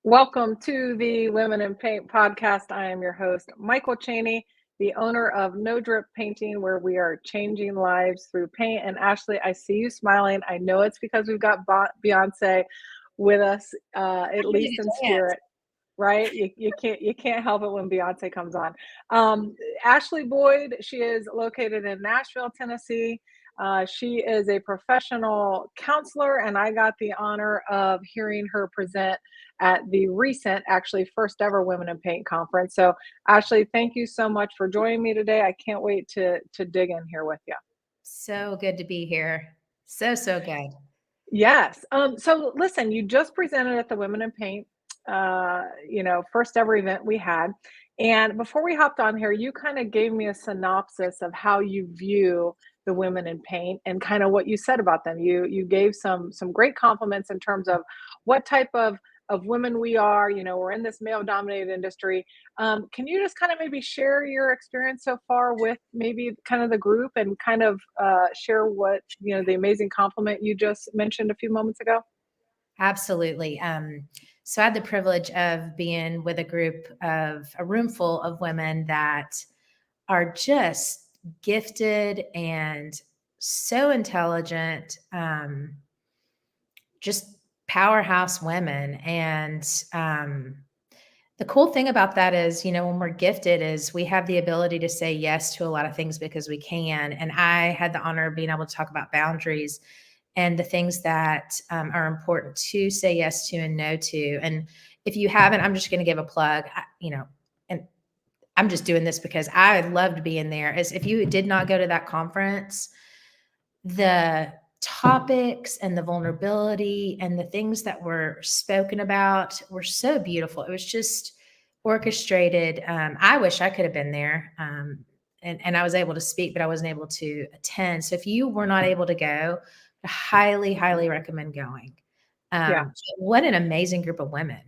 Welcome to the Women in Paint podcast. I am your host, Michael Cheney, the owner of No Drip Painting, where we are changing lives through paint. And Ashley, I see you smiling. I know it's because we've got Beyonce with us, at least in spirit, right? You can't help it when Beyonce comes on. Ashley Boyd, she is located in Nashville, Tennessee. She is a professional counselor, and I got the honor of hearing her present at the recent, actually, first ever Women in Paint conference. So, Ashley, thank you so much for joining me today. I can't wait to dig in here with you. So good to be here. So good. Yes. So listen, you just presented at the Women in Paint, first ever event we had. And before we hopped on here, you kind of gave me a synopsis of how you view the women in paint and kind of what you said about them. You gave some great compliments in terms of what type of women we are. We're in this male dominated industry. Can you just kind of maybe share your experience so far with maybe kind of the group and kind of share what, the amazing compliment you just mentioned a few moments ago? Absolutely. So I had the privilege of being with a room full of women that are just gifted and so intelligent, just powerhouse women. And the cool thing about that is, when we're gifted is we have the ability to say yes to a lot of things because we can. And I had the honor of being able to talk about boundaries and the things that are important to say yes to and no to. And if you haven't, I'm just going to give a plug, and I'm just doing this because I loved being there. As if you did not go to that conference, the topics and the vulnerability and the things that were spoken about were so beautiful. It was just orchestrated. I wish I could have been there. And I was able to speak, but I wasn't able to attend. So if you were not able to go, I highly recommend going. Yeah. What an amazing group of women.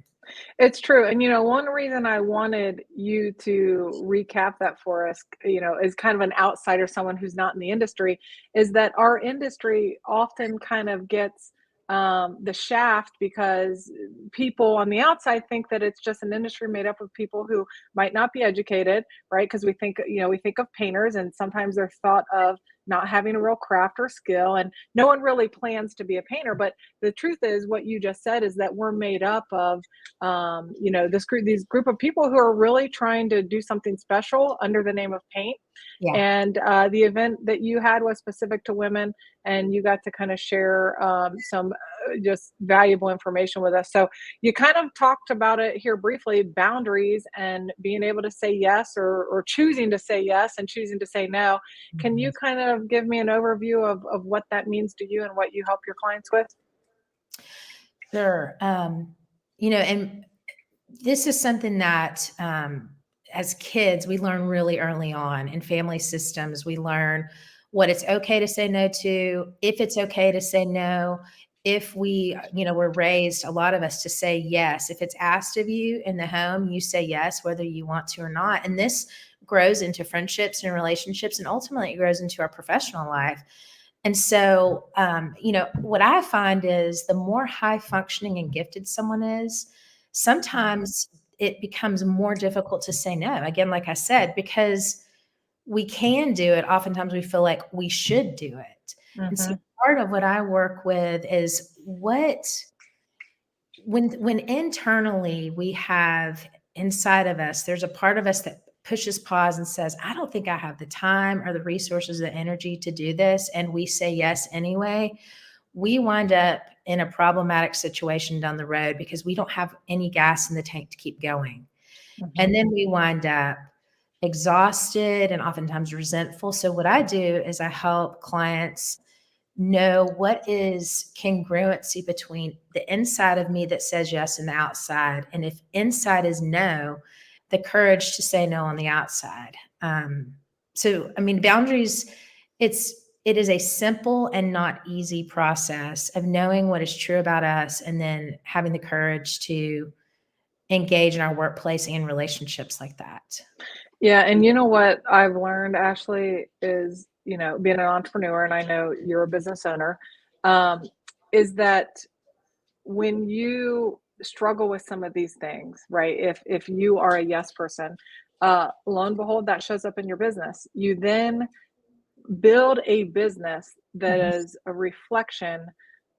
It's true. And, one reason I wanted you to recap that for us, as kind of an outsider, someone who's not in the industry, is that our industry often kind of gets the shaft because people on the outside think that it's just an industry made up of people who might not be educated, right? Because we think of painters and sometimes they're thought of not having a real craft or skill, and no one really plans to be a painter. But the truth is, what you just said is that we're made up of these group of people who are really trying to do something special under the name of paint. Yeah. And the event that you had was specific to women, and you got to kind of share some just valuable information with us. So you kind of talked about it here briefly, boundaries and being able to say yes, or choosing to say yes and choosing to say no. Can Mhm. you kind of give me an overview of what that means to you and what you help your clients with? Sure. And this is something that as kids, we learn really early on in family systems. We learn what it's okay to say no to, if it's okay to say no. If we're raised, a lot of us, to say yes. If it's asked of you in the home, you say yes, whether you want to or not. And this grows into friendships and relationships, and ultimately it grows into our professional life. And so, what I find is the more high functioning and gifted someone is, sometimes it becomes more difficult to say no. Again, like I said, because we can do it, oftentimes we feel like we should do it. And so Hmm. part of what I work with is when internally we have inside of us, there's a part of us that pushes pause and says, I don't think I have the time or the resources, the energy to do this. And we say yes anyway. We wind up in a problematic situation down the road because we don't have any gas in the tank to keep going. Hmm. And then we wind up exhausted and oftentimes resentful. So what I do is I help clients know what is congruency between the inside of me that says yes and the outside. And if inside is no, the courage to say no on the outside. Boundaries, it is a simple and not easy process of knowing what is true about us and then having the courage to engage in our workplace and relationships like that. Yeah, and you know what I've learned, Ashley, is, being an entrepreneur, and I know you're a business owner, um, is that when you struggle with some of these things, right? If you are a yes person, lo and behold, that shows up in your business. You then build a business that Mhm. is a reflection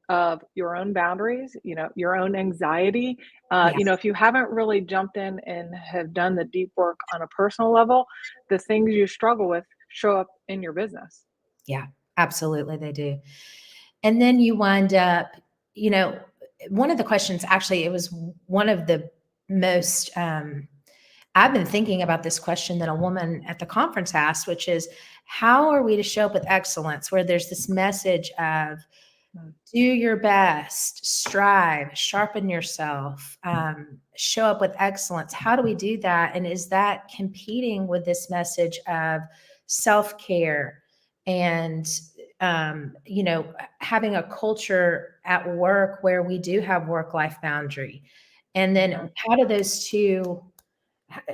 of your own boundaries, your own anxiety. Yeah. If you haven't really jumped in and have done the deep work on a personal level, the things you struggle with show up in your business. Yeah, absolutely, they do. And then you wind up, you know, one of the questions, actually, it was one of the most, I've been thinking about this question that a woman at the conference asked, which is, how are we to show up with excellence? Where there's this message of Mm. do your best, strive, sharpen yourself, show up with excellence. How do we do that? And is that competing with this message of self care and, having a culture at work where we do have work life boundary? And then Mhm. how do those two,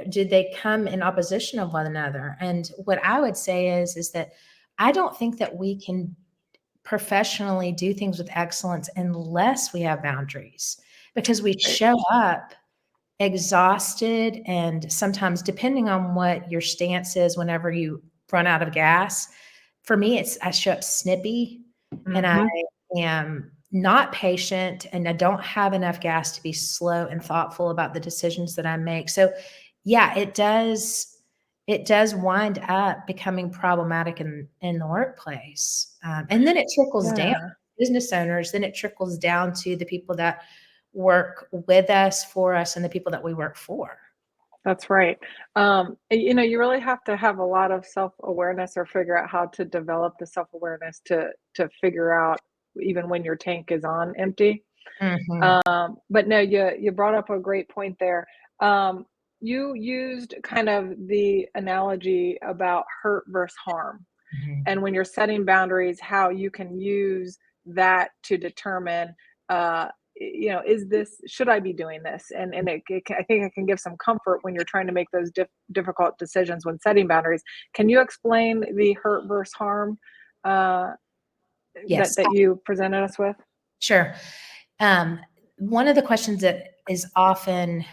do they come in opposition of one another? And what I would say is that I don't think that we can professionally do things with excellence unless we have boundaries, because we Right. show up exhausted, and sometimes, depending on what your stance is, whenever you run out of gas, for me it's I show up snippy, and I Hmm. am not patient, and I don't have enough gas to be slow and thoughtful about the decisions that I make. So yeah, it does wind up becoming problematic in the workplace. And then it trickles down Yeah. to business owners, then it trickles down to the people that work with us, for us, and the people that we work for. That's right. You really have to have a lot of self-awareness or figure out how to develop the self-awareness to figure out even when your tank is on empty. Mhm, But no, you brought up a great point there. Um, you used kind of the analogy about hurt versus harm, mhm. and when you're setting boundaries, how you can use that to determine, is this should I be doing this? And I think it can give some comfort when you're trying to make those difficult decisions when setting boundaries. Can you explain the hurt versus harm uh, that Yes, you presented us with? sure. Um, One of the questions that is often,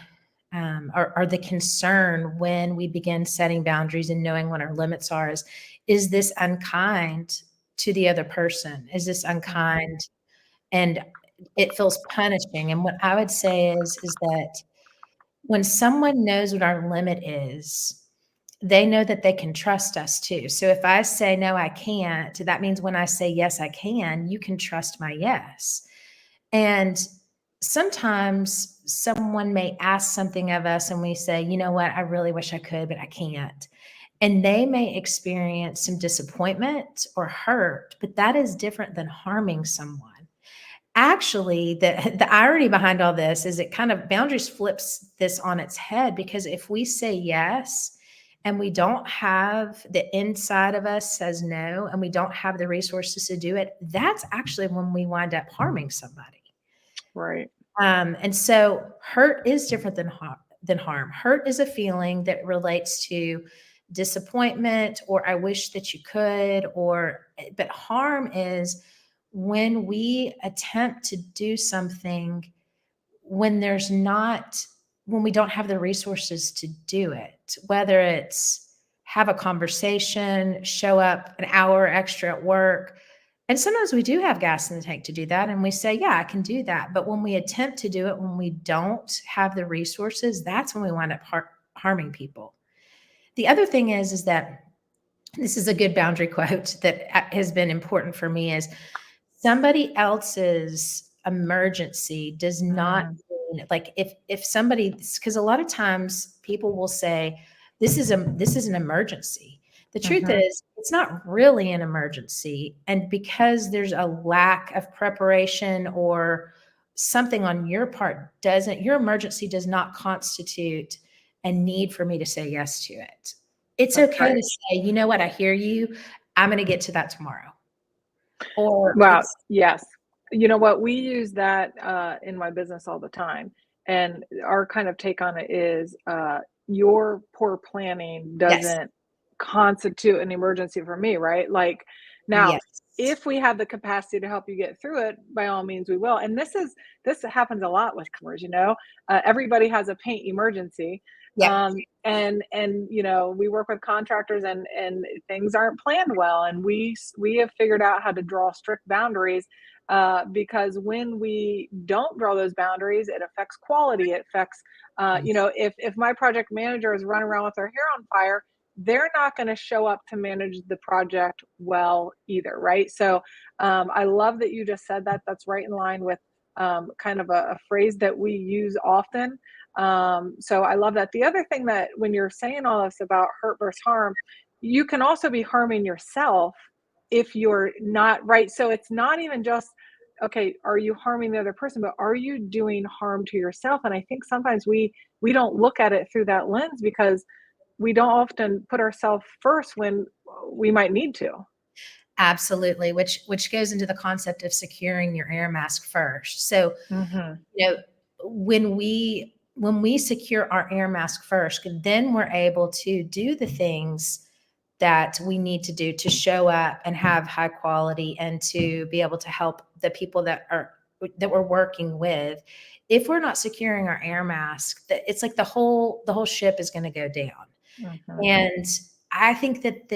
or the concern when we begin setting boundaries and knowing what our limits are is this unkind to the other person? Is this Mhm. unkind? And it feels punishing. And what I would say is that when someone knows what our limit is, they know that they can trust us too. So if I say, no, I can't, that means when I say, yes, I can, you can trust my yes. And sometimes someone may ask something of us and we say, you know what, I really wish I could, but I can't. And they may experience some disappointment or hurt, but that is different than harming someone. Actually, the irony behind all this is it kind of boundaries flips this on its head, because if we say yes and we don't have, the inside of us says no, and we don't have the resources to do it, that's actually when we wind up harming somebody. Right. And so hurt is different than harm. Hurt is a feeling that relates to disappointment, or I wish that you could, or but harm is when we attempt to do something when there's not when we don't have the resources to do it, whether it's have a conversation, show up an hour extra at work. And sometimes we do have gas in the tank to do that. And we say, yeah, I can do that. But when we attempt to do it, when we don't have the resources, that's when we wind up harming people. The other thing is that this is a good boundary quote that has been important for me is somebody else's emergency does not Mm. mean, like, if somebody, because a lot of times people will say this is an emergency. The truth Mhm. is it's not really an emergency, and because there's a lack of preparation or something on your part, doesn't your emergency does not constitute a need for me to say yes to it. It's That's okay right. to say, you know what, I hear you, I'm going to get to that tomorrow. Or Wow, it's yes. You know what? We use that, in my business all the time, and our kind of take on it is, your poor planning yes, doesn't constitute an emergency for me, right? Like, now, yes. if we have the capacity to help you get through it, by all means we will. And this happens a lot with commerce, everybody has a paint emergency. Yep. And we work with contractors, and things aren't planned well, and we have figured out how to draw strict boundaries, because when we don't draw those boundaries, it affects quality. It affects, if my project manager is running around with their hair on fire, they're not going to show up to manage the project well either, right? So I love that you just said that. That's right in line with kind of a phrase that we use often. So I love that. The other thing, that when you're saying all this about hurt versus harm, you can also be harming yourself if you're not right. So it's not even just, okay, are you harming the other person, but are you doing harm to yourself? And I think sometimes we don't look at it through that lens, because we don't often put ourselves first when we might need to. Absolutely, which goes into the concept of securing your air mask first. So, when we secure our air mask first, then we're able to do the things that we need to do to show up and have high quality, and to be able to help the people that we're working with. If we're not securing our air mask, it's like the whole ship is going to go down. And I think that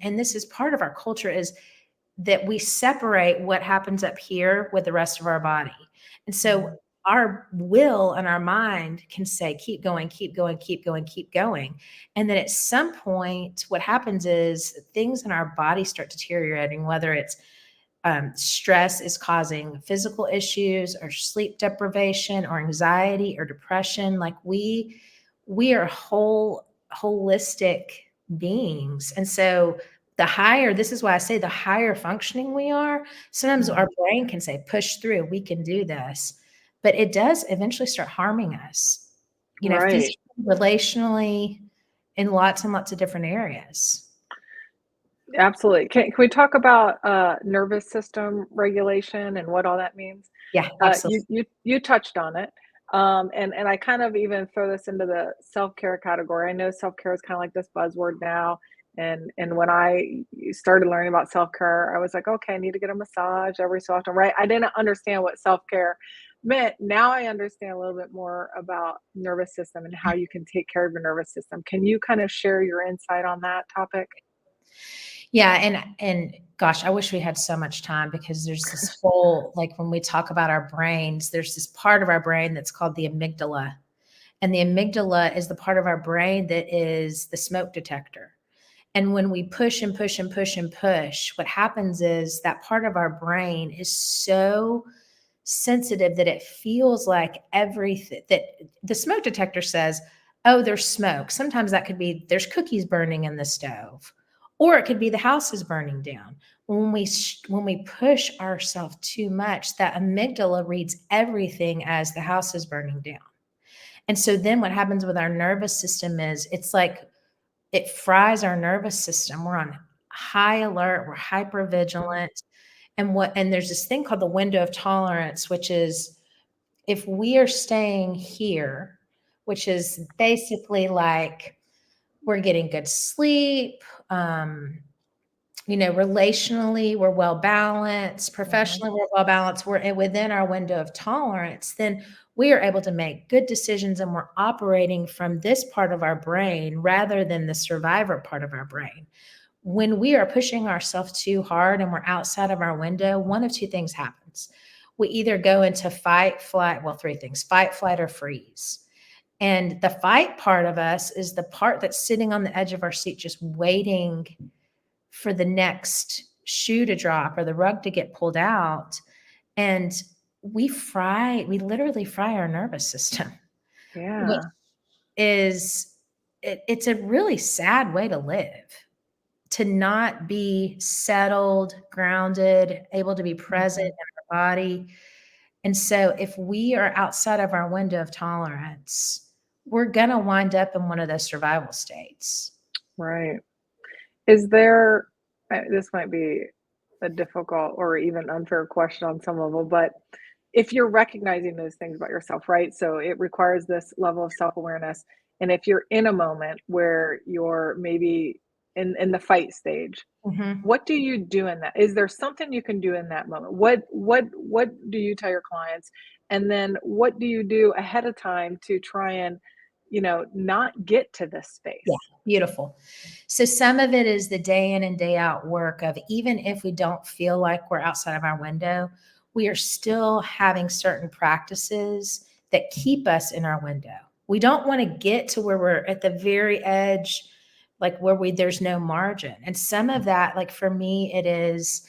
and this is part of our culture, is that we separate what happens up here with the rest of our body. And so our will and our mind can say, keep going, keep going, keep going, keep going. And then at some point, what happens is things in our body start deteriorating, whether it's stress is causing physical issues, or sleep deprivation, or anxiety, or depression. Like we are holistic beings. And so this is why I say the higher functioning we are, sometimes our brain can say, push through, we can do this, but it does eventually start harming us, Right. physically, relationally, in lots and lots of different areas. Absolutely. Can we talk about nervous system regulation and what all that means? Yeah, absolutely. You touched on it. And I kind of even throw this into the self-care category. I know self-care is kind of like this buzzword now. And when I started learning about self-care, I was like, okay, I need to get a massage every so often, right? I didn't understand what self-care meant. Now I understand a little bit more about nervous system and how you can take care of your nervous system. Can you kind of share your insight on that topic? Yeah. And gosh, I wish we had so much time, because there's this whole, like when we talk about our brains, there's this part of our brain that's called the amygdala. And the amygdala is the part of our brain that is the smoke detector. And when we push and push and push and push, what happens is that part of our brain is so sensitive that it feels like everything, that the smoke detector says, oh, there's smoke. Sometimes that could be there's cookies burning in the stove, or it could be the house is burning down. When we push ourselves too much, that amygdala reads everything as the house is burning down. And so then what happens with our nervous system is it's like it fries our nervous system. We're on high alert, we're hyper vigilant. And there's this thing called the window of tolerance, which is if we are staying here, which is basically like we're getting good sleep, relationally, we're well balanced, professionally, we're well balanced, we're within our window of tolerance, then we are able to make good decisions, and we're operating from this part of our brain rather than the survivor part of our brain. When we are pushing ourselves too hard and we're outside of our window, one of two things happens. We either go into fight, flight, three things: fight, flight, or freeze. And the fight part of us is the part that's sitting on the edge of our seat, just waiting for the next shoe to drop or the rug to get pulled out. And we literally fry our nervous system. Yeah. Which it's a really sad way to live, to not be settled, grounded, able to be present in our body. And so if we are outside of our window of tolerance, we're going to wind up in one of those survival states. Right. Is there, this might be a difficult or even unfair question on some level, but if you're recognizing those things about yourself, right? So it requires this level of self-awareness. And if you're in a moment where you're maybe in the fight stage. Mhm. What do you do in that? Is there something you can do in that moment? What do you tell your clients? And then what do you do ahead of time to try and, not get to this Yeah, space? beautiful. So some of it is the day in and day out work of, even if we don't feel like we're outside of our window, we are still having certain practices that keep us in our window. We don't want to get to where we're at the very edge, like where there's no margin. And some of that, like for me, it is,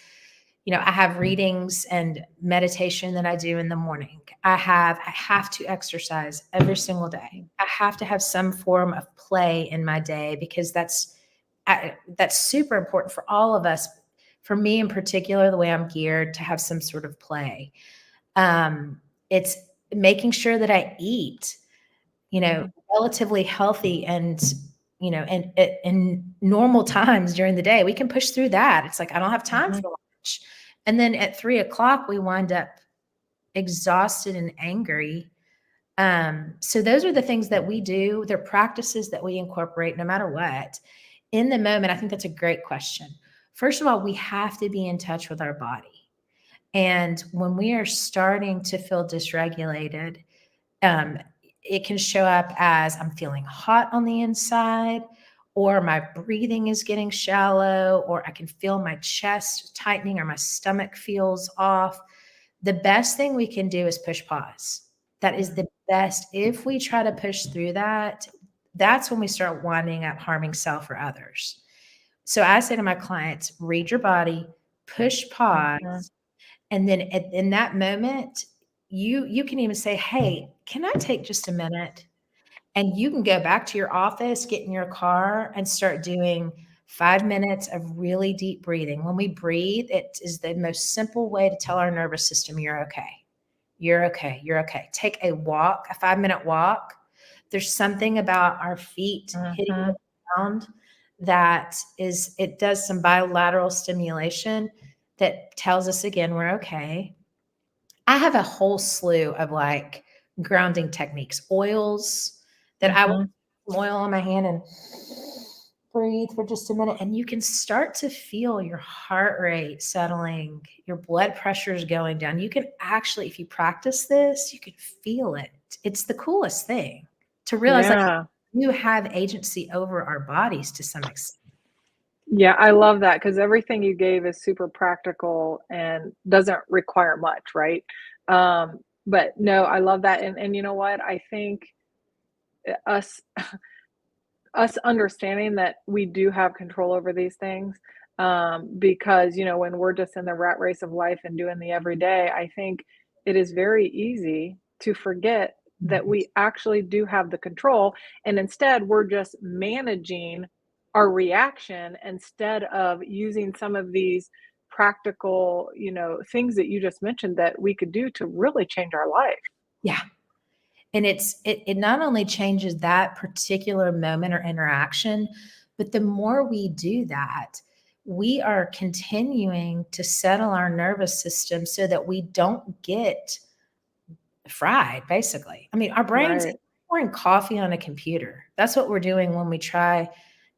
I have readings and meditation that I do in the morning. I have to exercise every single day. I have to have some form of play in my day, because that's super important for all of us. For me in particular, the way I'm geared, to have some sort of play. It's making sure that I eat, Mhm, relatively healthy, and in normal times during the day. We can push through that. It's like, I don't have time mhm, for lunch. And then at 3 o'clock, we wind up exhausted and angry. So those are the things that we do. They're practices that we incorporate no matter what. In the moment, I think that's a great question. First of all, we have to be in touch with our body. And when we are starting to feel dysregulated, um, it can show up as I'm feeling hot on the inside, or my breathing is getting shallow, or I can feel my chest tightening, or my stomach feels off. The best thing we can do is push pause. That is mhm. the best. If we try to push through that, that's when we start winding up harming self or others. So I say to my clients, read your body, push Mhm. pause, and then in that moment, you can even say, "Hey, can I take just a minute?" And you can go back to your office, get in your car, and start doing 5 minutes of really deep breathing. When we breathe, it is the most simple way to tell our nervous system, "You're okay. You're okay. You're okay." Take a walk, a 5-minute walk. There's something about our feet hitting the Mhm. ground it does some bilateral stimulation that tells us again we're okay. I have a whole slew of like grounding techniques, oils that I will Mhm. put some oil on my hand and breathe for just a minute. And you can start to feel your heart rate settling, your blood pressure is going down. You can actually, if you practice this, you can feel it. It's the coolest thing to realize, like, Yeah. you have agency over our bodies to some extent. Yeah, I love that because everything you gave is super practical and doesn't require much, right? But no, I love that, and you know what? I think, us us understanding that we do have control over these things, because, when we're just in the rat race of life and doing the everyday, I think it is very easy to forget that Mhm. we actually do have the control, and instead we're just managing our reaction instead of using some of these practical, things that you just mentioned that we could do to really change our life. Yeah. And it not only changes that particular moment or interaction, but the more we do that, we are continuing to settle our nervous system so that we don't get fried, basically. I mean, our brains, Right. pouring coffee on a computer. That's what we're doing when we try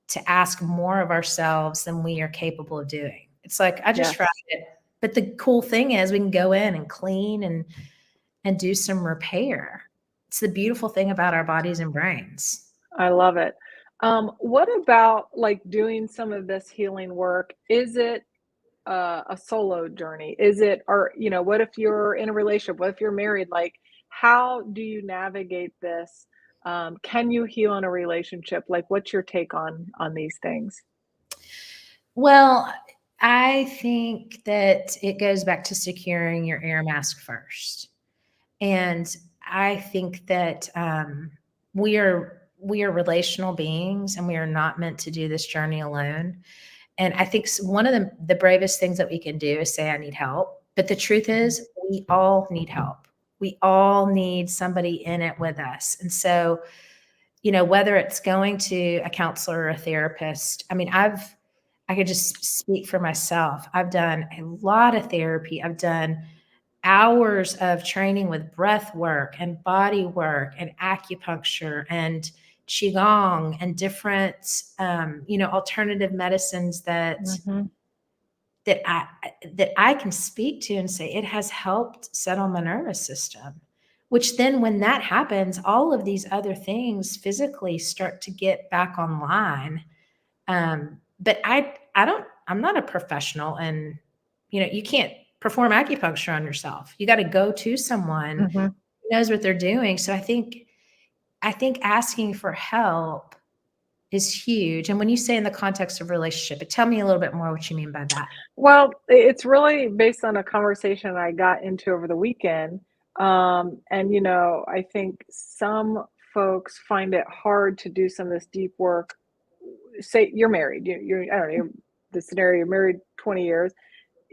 to ask more of ourselves than we are capable of doing. It's like, I just fried Yes. it. But the cool thing is we can go in and clean and do some repair. It's the beautiful thing about our bodies and brains. I love it. What about like doing some of this healing work? Is it a solo journey? Is it, or, what if you're in a relationship? What if you're married? Like, how do you navigate this? Can you heal in a relationship? Like, what's your take on these things? Well, I think that it goes back to securing your air mask first. And I think that we are relational beings, and we are not meant to do this journey alone. And I think one of the bravest things that we can do is say, I need help. But the truth Mhm. is, we all need help. We all need somebody in it with us. And so, whether it's going to a counselor or a therapist, I mean, I could just speak for myself. I've done a lot of therapy. I've done hours of training with breath work and body work and acupuncture and qigong and different, alternative medicines Mm-hmm. that I can speak to and say it has helped settle my nervous system. Which then, when that happens, all of these other things physically start to get back online. But I'm not a professional, and you can't perform acupuncture on yourself. You got to go to someone Mm-hmm. who knows what they're doing. So I think asking for help is huge. And when you say in the context of relationship, tell me a little bit more what you mean by that. Well, it's really based on a conversation I got into over the weekend. And, I think some folks find it hard to do some of this deep work. Say you're married, I don't know, the scenario, you're married 20 years.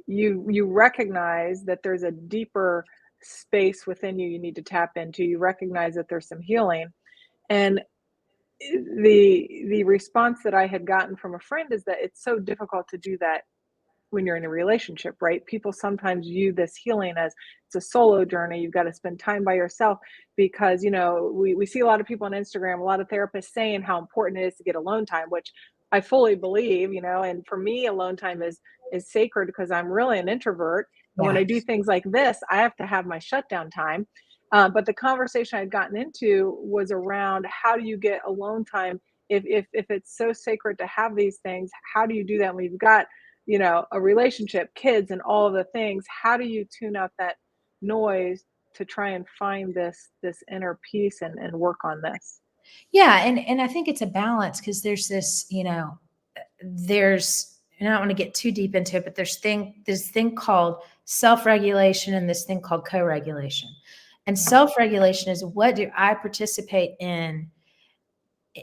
You recognize that there's a deeper space within you need to tap into. You recognize that there's some healing. And the response that I had gotten from a friend is that it's so difficult to do that when you're in a relationship, right? People sometimes view this healing as it's a solo journey. You've got to spend time by yourself because, we see a lot of people on Instagram, a lot of therapists saying how important it is to get alone time, which I fully believe, and for me, alone time is sacred because I'm really an introvert. And when Yeah. I do things like this, I have to have my shutdown time. But the conversation I'd gotten into was around how do you get alone time if it's so sacred to have these things, how do you do that when you've got a relationship, kids, and all of the things? How do you tune out that noise to try and find this inner peace and work on this? Yeah. And I think it's a balance because there's this, and I don't want to get too deep into it, but there's this thing called self-regulation and this thing called co-regulation. And self-regulation is, what do I participate in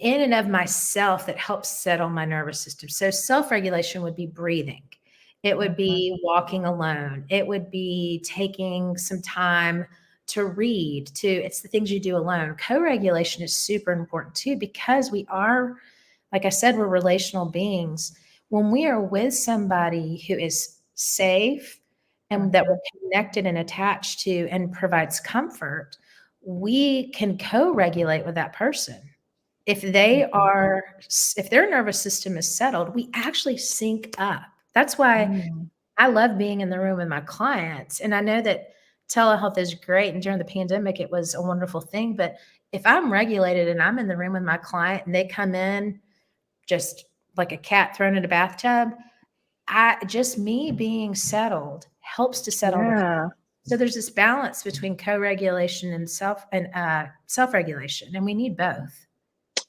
and of myself that helps settle my nervous system. So self-regulation would be breathing. It would Mhm. be walking alone. It would be taking some time to read, it's the things you do alone. Co-regulation is super important too, because we are, like I said, we're relational beings. When we are with somebody who is safe and that we're Mhm. connected and attached to and provides comfort, we can co-regulate with that person. If Mhm. if their nervous system is settled, we actually sync up. That's why Mm. I love being in the room with my clients. And I know that telehealth is great. And during the pandemic, it was a wonderful thing. But if I'm regulated and I'm in the room with my client and they come in just like a cat thrown in a bathtub, just me being settled helps to settle the. Yeah, So there's this balance between co-regulation and self-regulation, and we need both.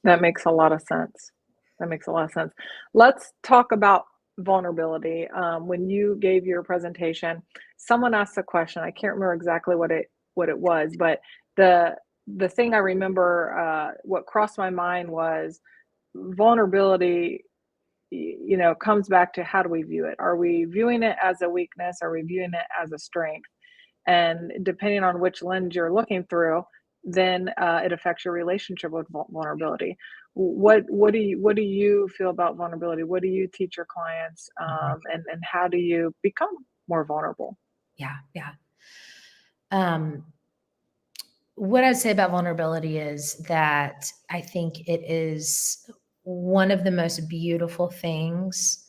that makes a lot of sense. That makes a lot of sense. Let's talk about vulnerability. When you gave your presentation, someone asked a question. I can't remember exactly what it was, but the the thing I remember, what crossed my mind was vulnerability. Comes back to how do we view it? Are we viewing it as a weakness? Are we viewing it as a strength? And depending on which lens you're looking through, then it affects your relationship with vulnerability. What do you feel about vulnerability? What do you teach your clients, and how do you become more vulnerable? Yeah, yeah. Um, what I'd say about vulnerability is that I think it is one of the most beautiful things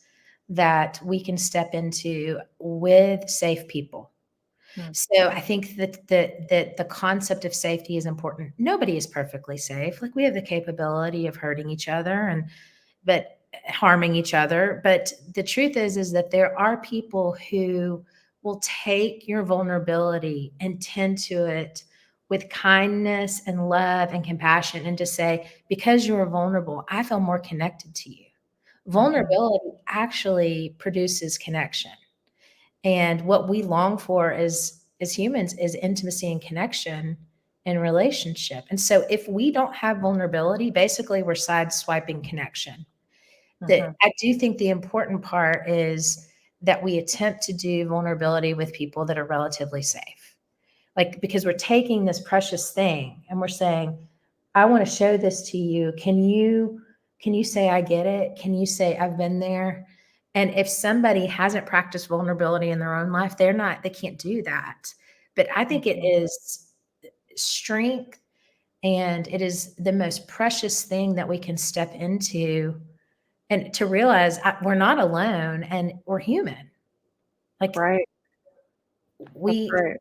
that we can step into with safe people. Mm. So I think that the concept of safety is important. Nobody is perfectly safe. Like, we have the capability of hurting each other but harming each other. But the truth is that there are people who will take your vulnerability and tend to it with kindness and love and compassion, and to say, because you're vulnerable, I feel more connected to you. Mhm. Vulnerability actually produces connection. And what we long for as humans is intimacy and connection and relationship. And so if we don't have vulnerability, basically we're sideswiping connection. That Mhm. I do think the important part is that we attempt to do vulnerability with people that are relatively safe. Like, because we're taking this precious thing and we're saying, I want to show this to you. Can you say I get it? Can you say I've been there? And if somebody hasn't practiced vulnerability in their own life, they can't do that. But I think it Mhm. is strength And it is the most precious thing that we can step into, and to realize we're not alone and we're human. Like Right. That's we right.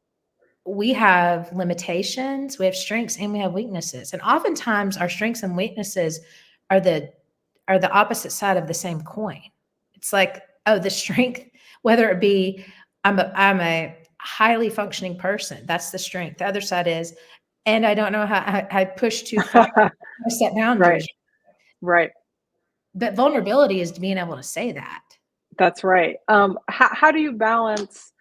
we have limitations, we have strengths, and we have weaknesses. And oftentimes our strengths and weaknesses are the opposite side of the same coin. It's like, oh, the strength, whether it be I'm a highly functioning person, that's the strength. The other side is, and I don't know how I push too far, I set Right. boundaries. Right. But vulnerability is being able to say that. That's right. How do you balance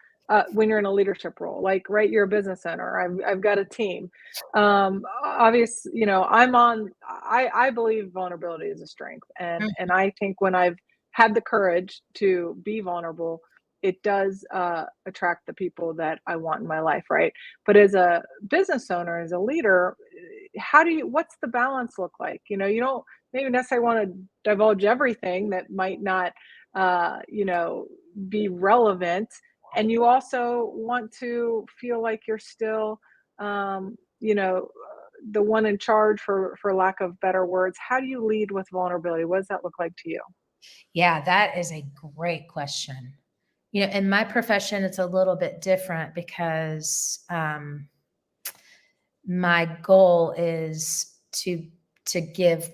when you're in a leadership role? Like, right, you're a business owner. I've got a team. Obvious, I believe vulnerability is a strength, Mm, and I think when I've had the courage to be vulnerable, it does attract the people that I want in my life, right? But as a business owner, as a leader, what's the balance look like? You don't maybe necessarily want to divulge everything that might not uh, you know, be relevant. And you also want to feel like you're still, the one in charge, for lack of better words. How do you lead with vulnerability? What does that look like to you? yeah, that is a great question. In my profession, it's a little bit different because my goal is to give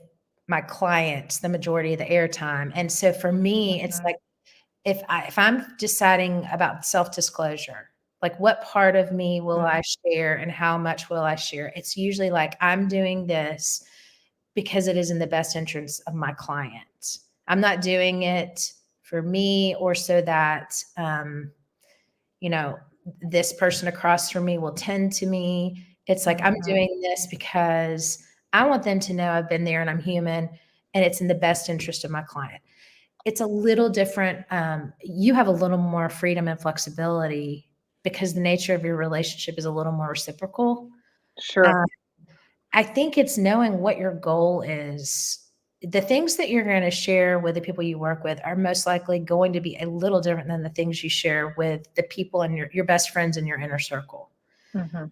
my clients the majority of the airtime. And so for me, it's Mhm. like if I'm deciding about self-disclosure, like what part of me will Mm. I share and how much will I share? It's usually like I'm doing this because it is in the best interest of my client. I'm not doing it for me or so that you know, this person across from me will tend to me. It's like I'm Mhm. doing this because I want them to know I've been there and I'm human and it's in the best interest of my client. It's a little different. You have a little more freedom and flexibility because the nature of your relationship is a little more reciprocal. Sure. Um, I think it's knowing what your goal is. The things that you're going to share with the people you work with are most likely going to be a little different than the things you share with the people and your best friends in your inner circle. Mhm.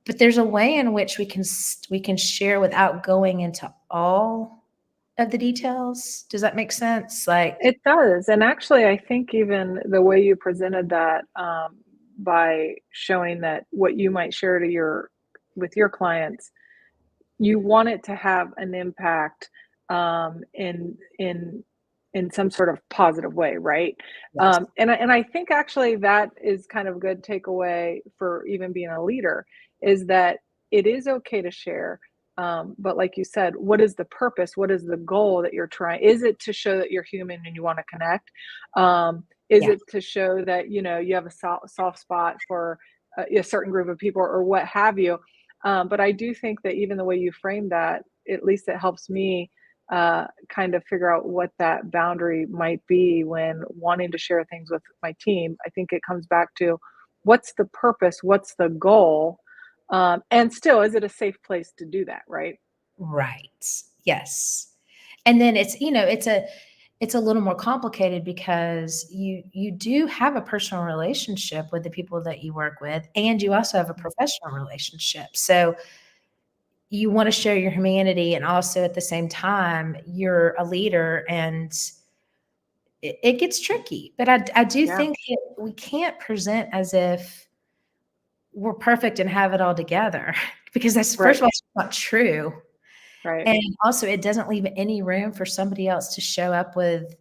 But there's a way in which we can share without going into all of the details. Does that make sense? Like, It does, and actually, I think even the way you presented that, by showing that what you might share with your clients, you want it to have an impact, in some sort of positive way, right? yes, And I think actually that is kind of a good takeaway for even being a leader, is that it is okay to share, but like you said, what is the purpose? What is the goal that you're trying? Is it to show that you're human and you want to connect? Is yeah, it to show that you have a soft spot for a certain group of people or what have you? But I do think that even the way you frame that, at least it helps me kind of figure out what that boundary might be when wanting to share things with my team. I think it comes back to what's the purpose, what's the goal, and still, is it a safe place to do that, right? right. Yes. And then it's a little more complicated because you do have a personal relationship with the people that you work with, and you also have a professional relationship. So you want to share your humanity, and also at the same time you're a leader, and it gets tricky. But I do Yeah, think that we can't present as if we're perfect and have it all together because that's, first right, of all, it's not true. right. And also it doesn't leave any room for somebody else to show up with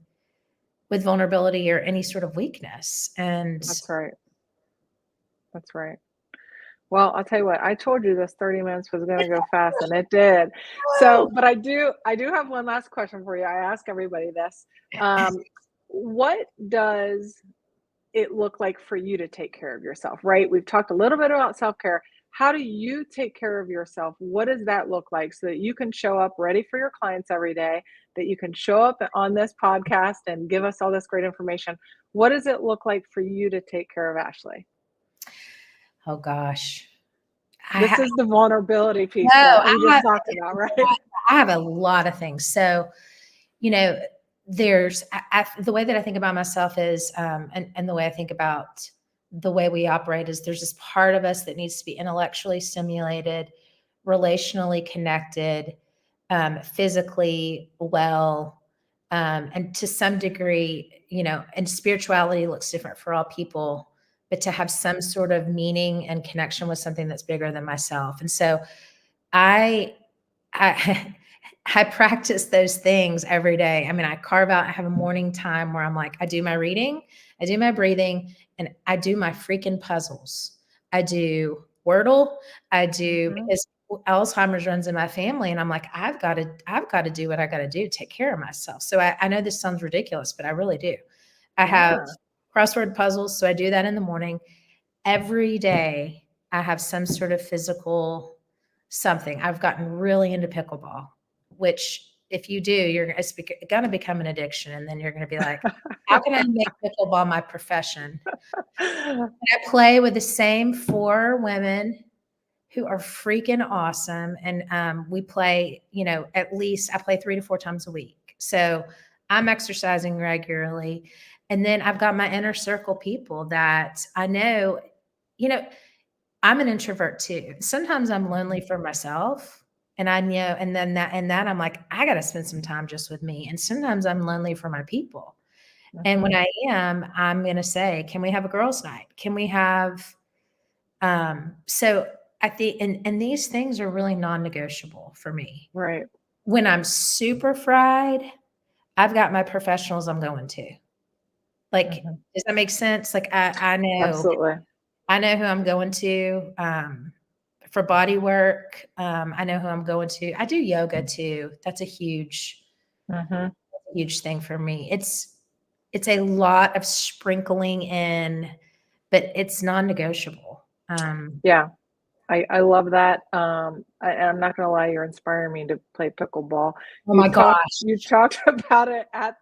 vulnerability or any sort of weakness. And That's right. That's right. Well, I'll tell you what, I told you this 30 minutes was going to go fast and it did. So, but I do have one last question for you. I ask everybody this. What does it look like for you to take care of yourself, right? We've talked a little bit about self-care. How do you take care of yourself? What does that look like so that you can show up ready for your clients every day, that you can show up on this podcast and give us all this great information? What does it look like for you to take care of Ashley? oh gosh. I This ha is the vulnerability no, piece that we just talked about, right? I have a lot of things. So, you know, there's the way that I think about myself is, and the way I think about the way we operate is there's this part of us that needs to be intellectually stimulated, relationally connected, physically well, and to some degree, and spirituality looks different for all people, but to have some sort of meaning and connection with something that's bigger than myself. And so I I I practice those things every day. I mean, I have a morning time where I'm like, I do my reading, I do my breathing, and I do my freaking puzzles. I do Wordle. I do Mhm. because Alzheimer's runs in my family, and I'm like, I've got to do what I got to do to take care of myself. So I know this sounds ridiculous, but I really do. I have Yeah. crossword puzzles, so I do that in the morning. Every day, I have some sort of physical something. I've gotten really into pickleball, which if you do, it's going to become an addiction. And then you're going to be like, how can I make pickleball my profession? I play with the same 4 women who are freaking awesome. And we play, at least I play 3 to 4 times a week. So I'm exercising regularly. And then I've got my inner circle people that I know, you know, I'm an introvert too. Sometimes I'm lonely for myself. And I know, and that I'm like, I got to spend some time just with me. And sometimes I'm lonely for my people. And when Mhm. I am, I'm going to say, can we have a girls' night? Can we have, so I think, and these things are really non-negotiable for me. Right. When I'm super fried, I've got my professionals I'm going to. Like, Mhm. does that make sense? Like, Absolutely. I know who I'm going to for body work. I know who I'm going to. I do yoga too. That's a Mhm. huge thing for me. It's a lot of sprinkling in, but it's non-negotiable. Yeah. I love that. I'm not gonna lie, you're inspiring me to play pickleball. Oh my gosh. You talked about it at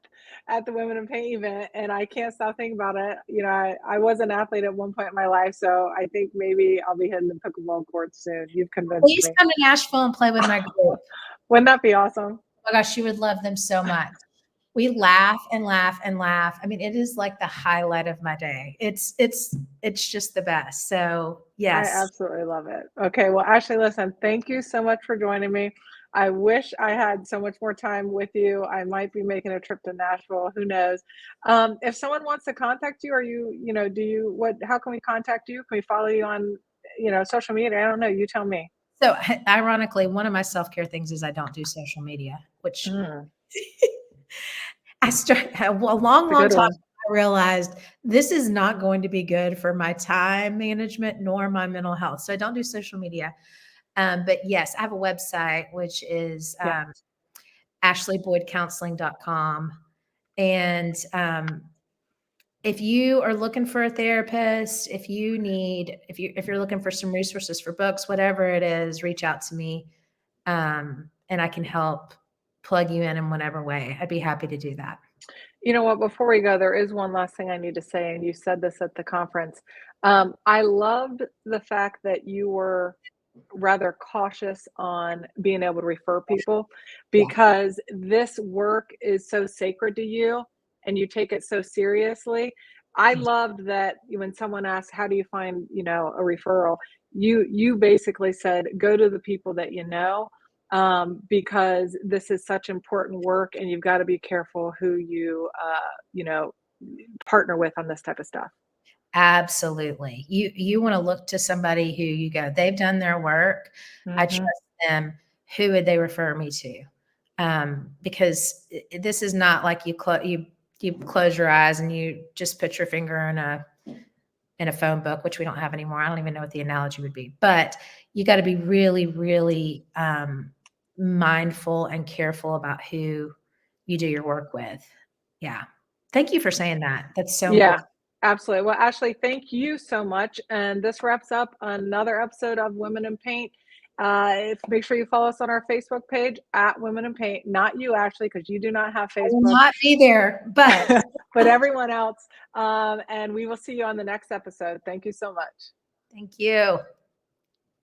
the Women in Paint event, and I can't stop thinking about it. I was an athlete at one point in my life, so I think maybe I'll be hitting the pickleball courts soon. You've convinced Please me. come to Nashville and play with my group. Wouldn't that be awesome? Oh my gosh, you would love them so much. We laugh and laugh and laugh. I mean, it is like the highlight of my day. It's just the best. So I yes. absolutely love it. Okay, well, Ashley, listen, thank you so much for joining me. I wish I had so much more time with you. I might be making a trip to Nashville. Who knows? If someone wants to contact you, how can we contact you? Can we follow you on, social media? I don't know. You tell me. So ironically, one of my self-care things is I don't do social media, which Mm, a long, it's a long good time one. I realized this is not going to be good for my time management nor my mental health. So I don't do social media. But yes, I have a website, which is Yeah. ashleyboydcounseling.com. And if you are looking for a therapist, if you're looking for some resources for books, whatever it is, reach out to me. And I can help plug you in whatever way. I'd be happy to do that. You know what? Before we go, there is one last thing I need to say, and you said this at the conference. I loved the fact that you were rather cautious on being able to refer people Yeah. because this work is so sacred to you and you take it so seriously. I loved that when someone asked, how do you find, a referral? You basically said, go to the people that you know, because this is such important work and you've got to be careful who you know, partner with on this type of stuff. Absolutely. You wanna look to somebody who you go, "They've done their work. I Hmm. trust them. Who would they refer me to?" Because this is not like you close your eyes and you just put your finger in a phone book, which we don't have anymore. I don't even know what the analogy would be, but you gotta be really, really, mindful and careful about who you do your work with. Yeah. Thank you for saying that. That's so Yeah, important. absolutely. Well, Ashley, thank you so much. And this wraps up another episode of Women in Paint. Make sure you follow us on our Facebook page at Women in Paint. Not you, Ashley, because you do not have I will Facebook, not be there, but but everyone else. And we will see you on the next episode. Thank you so much. thank you.